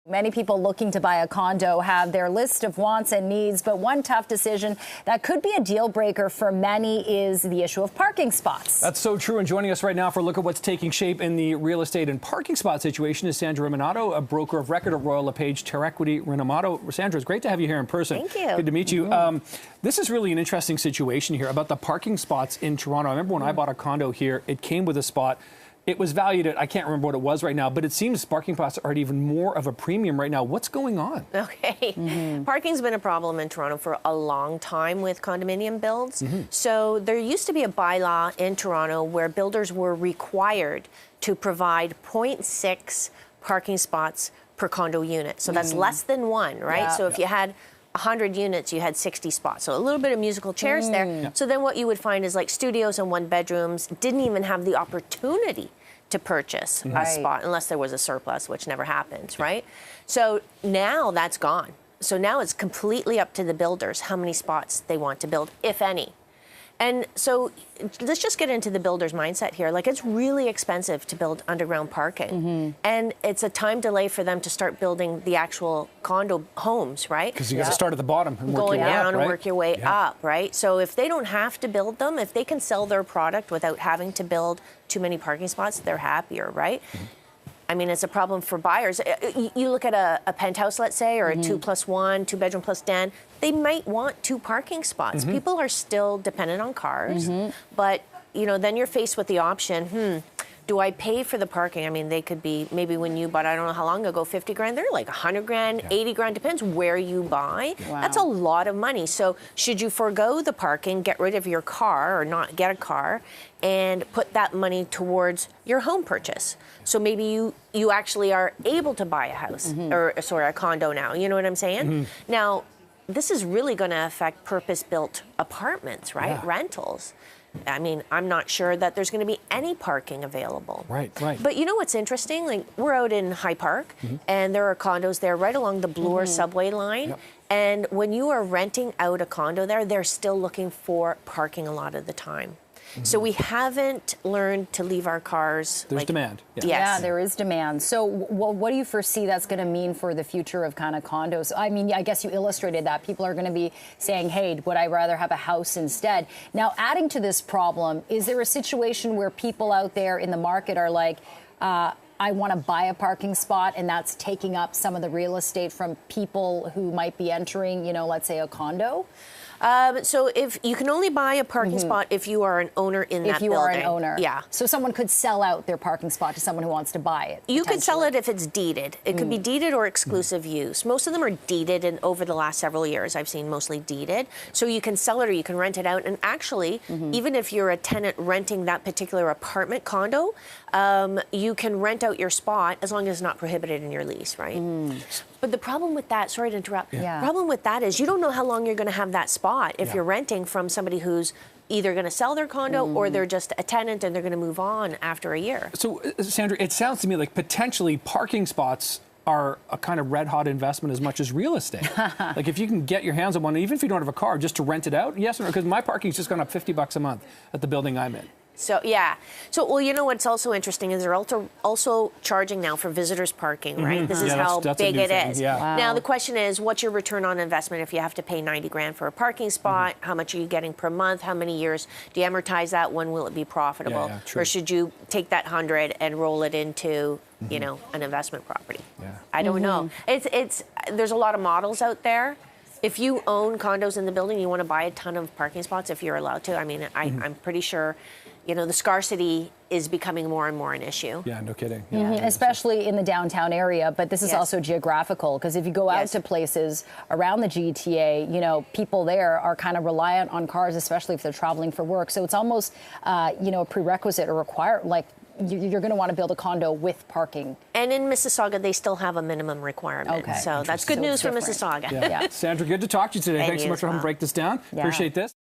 Many people looking to buy a condo have their list of wants and needs, but one tough decision that could be a deal breaker for many is the issue of parking spots. That's so true. And joining us right now for a look at what's taking shape in the real estate and parking spot situation is Sandra Minato, a broker of record at Royal LePage Terre Equity Renomato. Sandra, it's great to have you here in person. Thank you. Good to meet you. This is really an interesting situation here about the parking spots in Toronto. I remember when I bought a condo here, it came with a spot. It was valued at, I can't remember what it was right now, but it seems parking spots are at even more of a premium right now. What's going on? Okay. Parking's been a problem in Toronto for a long time with condominium builds. So there used to be a bylaw in Toronto where builders were required to provide 0.6 parking spots per condo unit. So that's less than one, right? Yeah. So if you had 100 units, you had 60 spots. So a little bit of musical chairs there. So then what you would find is like studios and one bedrooms didn't even have the opportunity to purchase a spot unless there was a surplus, which never happens, right? So now that's gone. So now it's completely up to the builders how many spots they want to build, if any. And so let's just get into the builder's mindset here. Like, it's really expensive to build underground parking. And it's a time delay for them to start building the actual condo homes, right? Because you got to start at the bottom and work Going your way down up, and right? work your way up, right? So if they don't have to build them, if they can sell their product without having to build too many parking spots, they're happier, right? I mean, it's a problem for buyers. You look at a penthouse, let's say, or a 2+1, 2-bedroom plus den, they might want 2 parking spots. People are still dependent on cars, but you know, then you're faced with the option, do I pay for the parking? I mean, they could be, maybe when you bought, I don't know how long ago, 50 grand, they're like 100 grand, 80 grand, depends where you buy. Wow. That's a lot of money. So should you forego the parking, get rid of your car or not get a car, and put that money towards your home purchase? So maybe you actually are able to buy a house, or sorry, a condo now, you know what I'm saying? Now, this is really gonna affect purpose-built apartments, right? Rentals. I mean, I'm not sure that there's going to be any parking available. Right. But you know what's interesting? Like, we're out in High Park, and there are condos there right along the Bloor subway line. And when you are renting out a condo there, they're still looking for parking a lot of the time. So we haven't learned to leave our cars. There's demand. Yeah, there is demand. So what do you foresee that's going to mean for the future of kind of condos? I mean, I guess you illustrated that. People are going to be saying, hey, would I rather have a house instead? Now, adding to this problem, is there a situation where people out there in the market are like, I want to buy a parking spot, and that's taking up some of the real estate from people who might be entering, you know, let's say a condo? So if you can only buy a parking spot if you are an owner in that building. If you are an owner. Yeah. So someone could sell out their parking spot to someone who wants to buy it. You could sell it if it's deeded. It could be deeded or exclusive use. Most of them are deeded, and over the last several years, I've seen mostly deeded. So you can sell it or you can rent it out. And actually, even if you're a tenant renting that particular apartment condo, you can rent out your spot as long as it's not prohibited in your lease, right? But the problem with that, sorry to interrupt, the problem with that is you don't know how long you're going to have that spot if you're renting from somebody who's either going to sell their condo or they're just a tenant and they're going to move on after a year. So, Sandra, it sounds to me like potentially parking spots are a kind of red hot investment as much as real estate. Like, if you can get your hands on one, even if you don't have a car, just to rent it out, yes or no? Because my parking's just gone up $50 a month at the building I'm in. So, yeah. So, well, you know what's also interesting is they're also charging now for visitors parking, right? This is how big it is. Now, the question is, what's your return on investment if you have to pay 90 grand for a parking spot? How much are you getting per month? How many years do you amortize that? When will it be profitable? Or should you take that 100 and roll it into, you know, an investment property? I don't know. There's a lot of models out there. If you own condos in the building, you want to buy a ton of parking spots if you're allowed to. I mean, I'm pretty sure, you know, the scarcity is becoming more and more an issue. Yeah, no kidding. Especially in the downtown area, but this is also geographical, because if you go out to places around the GTA, you know, people there are kind of reliant on cars, especially if they're traveling for work. So it's almost, you know, a prerequisite or like, you're going to want to build a condo with parking. And in Mississauga, they still have a minimum requirement. So that's good news for Mississauga. Sandra, good to talk to you today. Thanks so much for helping break this down. Appreciate this.